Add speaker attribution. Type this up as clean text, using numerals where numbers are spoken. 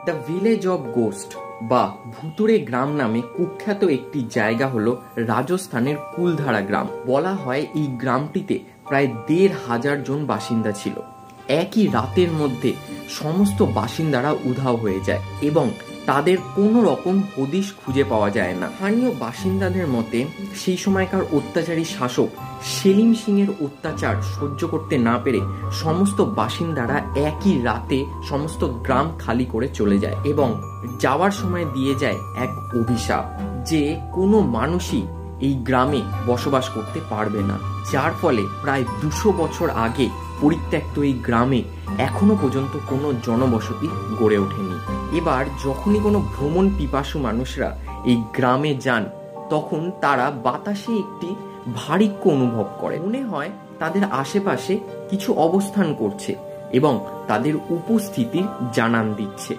Speaker 1: The village of ghost বা ভুতুড়ে গ্রাম নামে কুখ্যাত একটি জায়গা হলো রাজস্থানের কুলধারা গ্রাম। বলা হয় এই গ্রামটিতে প্রায় ১৫০০ জন বাসিন্দা ছিল। একই রাতের মধ্যে সমস্ত বাসিন্দারা উধাও হয়ে যায় এবং তাদের কোনো রকম হদিশ খুঁজে পাওয়া যায় না। স্থানীয় বাসিন্দাদের মতে সেই সময়কার অত্যাচারী শাসক সেলিম সিংয়ের অত্যাচার সহ্য করতে না পেরে সমস্ত বাসিন্দারা একই রাতে সমস্ত গ্রাম খালি করে চলে যায় এবং যাওয়ার সময় দিয়ে যায় এক অভিশাপ যে কোনো মানুষই এই গ্রামে বসবাস করতে পারবে না, যার ফলে প্রায় ২০০ বছর আগে পরিত্যক্ত এই গ্রামে এখনো পর্যন্ত কোনো জনবসতি গড়ে ওঠেনি। এবার যখনই কোনো ভ্রমণ পিপাসু মানুষরা এই গ্রামে যান তখন তারা বাতাসে একটি ভারিক্য অনুভব করে। মনে হয় তাদের আশেপাশে কিছু অবস্থান করছে এবং তাদের উপস্থিতির জানান দিচ্ছে।